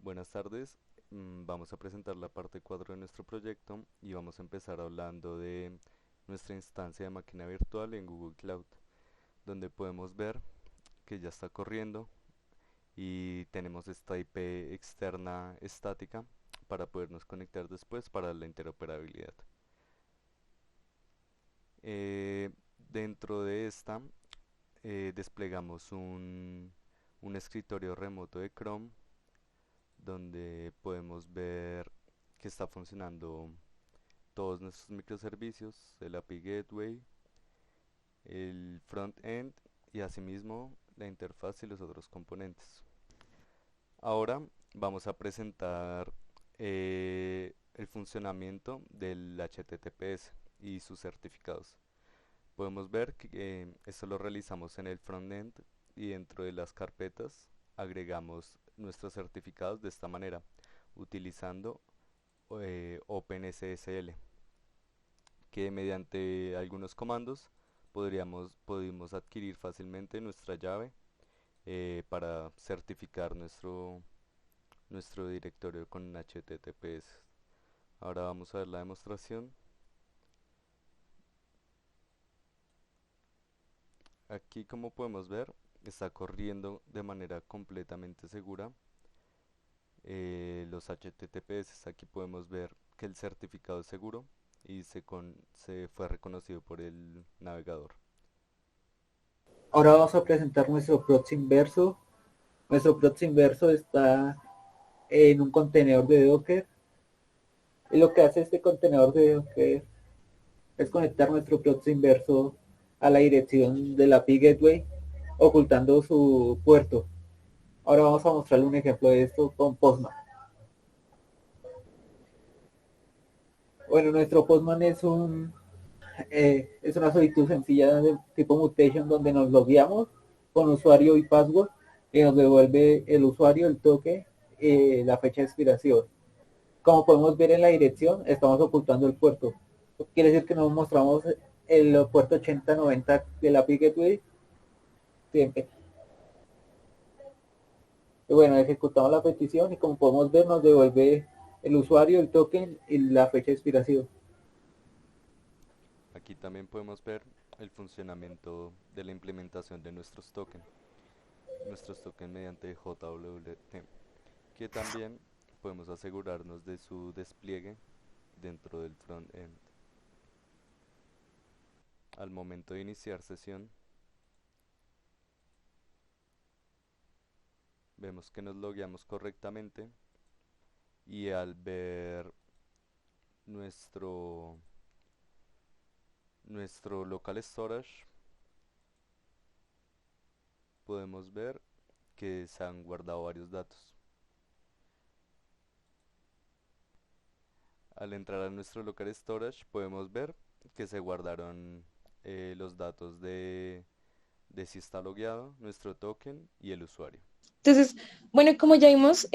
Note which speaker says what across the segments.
Speaker 1: Buenas tardes. Vamos a presentar la parte 4 de nuestro proyecto y vamos a empezar hablando de nuestra instancia de máquina virtual en Google Cloud, donde podemos ver que ya está corriendo y tenemos esta IP externa estática para podernos conectar después para la interoperabilidad. Dentro de esta desplegamos un escritorio remoto de Chrome donde podemos ver que está funcionando todos nuestros microservicios, el API Gateway, el front-end y asimismo la interfaz y los otros componentes. Ahora vamos a presentar el funcionamiento del HTTPS y sus certificados. Podemos ver que esto lo realizamos en el frontend y dentro de las carpetas agregamos nuestros certificados de esta manera, utilizando OpenSSL, que mediante algunos comandos podemos adquirir fácilmente nuestra llave para certificar nuestro directorio con HTTPS. Ahora vamos a ver la demostración. Aquí, como podemos ver, está corriendo de manera completamente segura los HTTPS. Aquí podemos ver que el certificado es seguro y se fue reconocido por el navegador.
Speaker 2: Ahora vamos a presentar nuestro proxy inverso. Nuestro proxy inverso está en un contenedor de Docker. Y lo que hace este contenedor de Docker es conectar nuestro proxy inverso a la dirección de la API Gateway, ocultando su puerto. Ahora vamos a mostrarle un ejemplo de esto con Postman. Bueno, nuestro Postman es una solicitud sencilla de tipo mutation donde nos logueamos con usuario y password y nos devuelve el usuario, el toque, la fecha de expiración. Como podemos ver en la dirección, estamos ocultando el puerto. Quiere decir que nos mostramos el puerto 8090 de la API Gateway siempre. Y bueno, ejecutamos la petición y como podemos ver nos devuelve el usuario, el token y la fecha de expiración.
Speaker 1: Aquí también podemos ver el funcionamiento de la implementación de nuestros tokens mediante JWT, que también podemos asegurarnos de su despliegue dentro del front-end. Al momento de iniciar sesión, vemos que nos logueamos correctamente y al ver nuestro, nuestro local storage, podemos ver que se han guardado varios datos. Al entrar a nuestro local storage, podemos ver que se guardaron los datos de si está logueado, nuestro token y el usuario.
Speaker 3: Entonces, bueno, como ya vimos,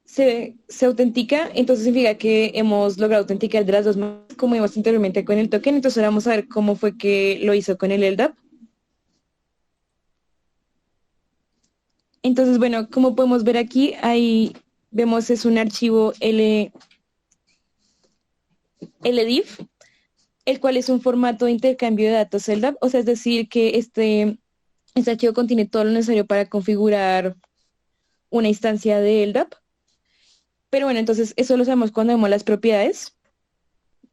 Speaker 3: se autentica, entonces significa que hemos logrado autenticar de las dos maneras, como vimos anteriormente con el token. Entonces ahora vamos a ver cómo fue que lo hizo con el LDAP. Entonces, bueno, como podemos ver aquí, ahí vemos es un archivo LDIF, el cual es un formato de intercambio de datos LDAP, o sea, es decir, que este archivo contiene todo lo necesario para configurar una instancia de LDAP. Pero bueno, entonces eso lo sabemos cuando vemos las propiedades.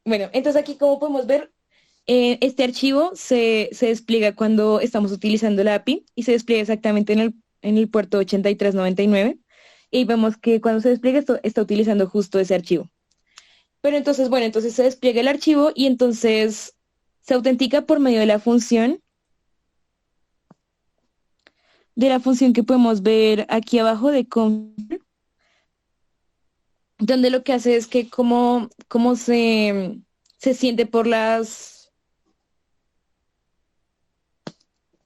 Speaker 3: Bueno, entonces aquí como podemos ver, este archivo se despliega cuando estamos utilizando la API y se despliega exactamente en el puerto 8399. Y vemos que cuando se despliega esto está utilizando justo ese archivo. Pero entonces, bueno, entonces se despliega el archivo y entonces se autentica por medio de la función que podemos ver aquí abajo de config, donde lo que hace es que como se siente por las...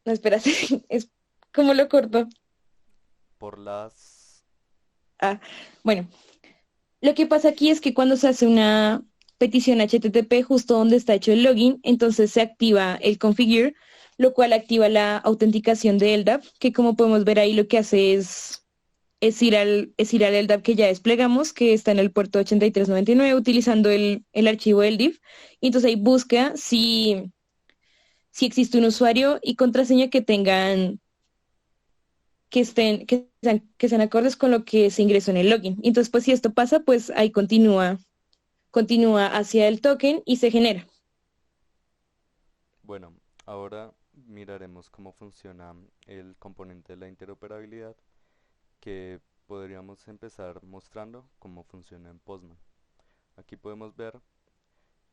Speaker 3: No, espera, es como lo corto.
Speaker 1: Por las...
Speaker 3: Ah, bueno, lo que pasa aquí es que cuando se hace una petición HTTP justo donde está hecho el login, entonces se activa el configure, lo cual activa la autenticación de LDAP, que como podemos ver ahí lo que hace es es ir al LDAP que ya desplegamos, que está en el puerto 8399, utilizando el archivo del div. Y entonces ahí busca si existe un usuario y contraseña que tengan, que sean acordes con lo que se ingresó en el login. Y entonces, pues si esto pasa, pues ahí continúa hacia el token y se genera.
Speaker 1: Bueno, ahora miraremos cómo funciona el componente de la interoperabilidad, que podríamos empezar mostrando cómo funciona en Postman. Aquí podemos ver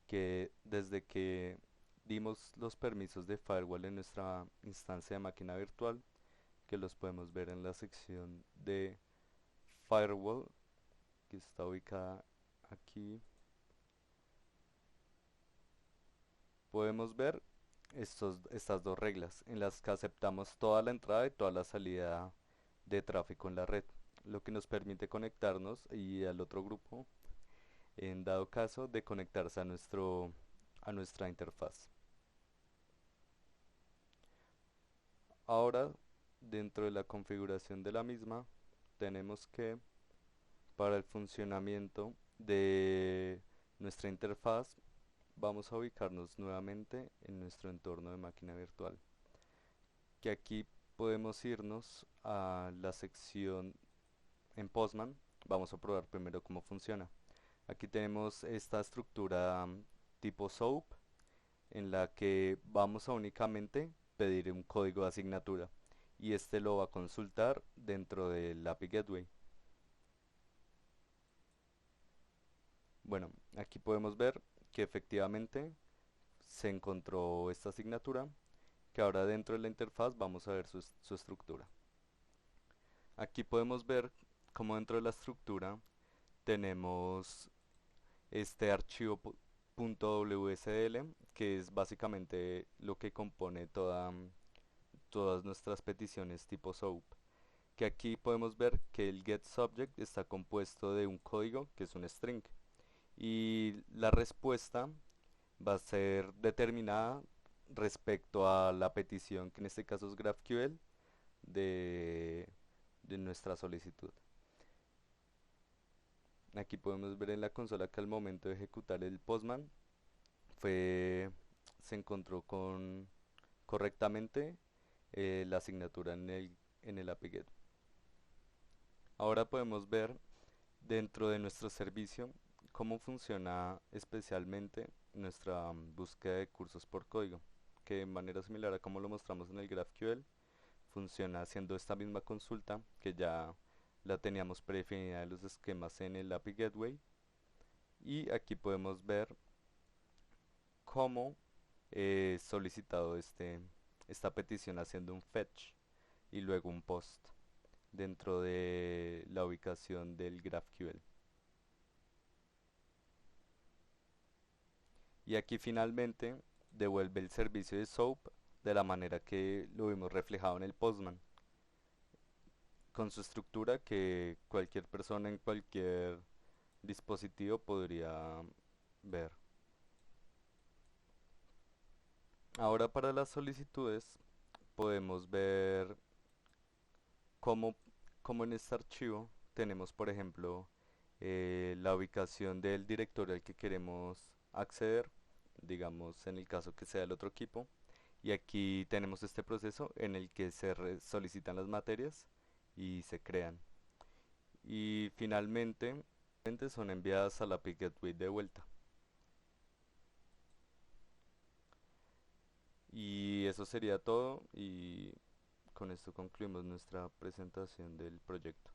Speaker 1: que desde que dimos los permisos de firewall en nuestra instancia de máquina virtual, que los podemos ver en la sección de firewall, que está ubicada aquí, podemos ver estas dos reglas en las que aceptamos toda la entrada y toda la salida de tráfico en la red, lo que nos permite conectarnos y al otro grupo en dado caso de conectarse a nuestra interfaz. Ahora, dentro de la configuración de la misma, tenemos que para el funcionamiento de nuestra interfaz vamos a ubicarnos nuevamente en nuestro entorno de máquina virtual, que aquí podemos irnos a la sección en Postman. Vamos a probar primero cómo funciona. Aquí tenemos esta estructura tipo SOAP, en la que vamos a únicamente pedir un código de asignatura y este lo va a consultar dentro del API Gateway. Bueno, aquí podemos ver que efectivamente se encontró esta asignatura, que ahora dentro de la interfaz vamos a ver su estructura. Aquí podemos ver cómo dentro de la estructura tenemos este archivo .wsdl, que es básicamente lo que compone todas nuestras peticiones tipo SOAP. Que aquí podemos ver que el getSubject está compuesto de un código que es un string y la respuesta va a ser determinada respecto a la petición, que en este caso es GraphQL, de, de nuestra solicitud. Aquí podemos ver en la consola que al momento de ejecutar el Postman se encontró correctamente la asignatura en el API GET. Ahora podemos ver dentro de nuestro servicio cómo funciona especialmente nuestra búsqueda de cursos por código, que de manera similar a como lo mostramos en el GraphQL, funciona haciendo esta misma consulta que ya la teníamos predefinida de los esquemas en el API Gateway, y aquí podemos ver cómo he solicitado esta petición haciendo un fetch y luego un post dentro de la ubicación del GraphQL. Y aquí finalmente devuelve el servicio de SOAP de la manera que lo vimos reflejado en el Postman, con su estructura que cualquier persona en cualquier dispositivo podría ver. Ahora para las solicitudes podemos ver cómo, cómo en este archivo tenemos, por ejemplo, la ubicación del directorio al que queremos acceder, digamos en el caso que sea el otro equipo, y aquí tenemos este proceso en el que solicitan las materias y se crean, y finalmente son enviadas a la API Gateway de vuelta. Y eso sería todo, y con esto concluimos nuestra presentación del proyecto.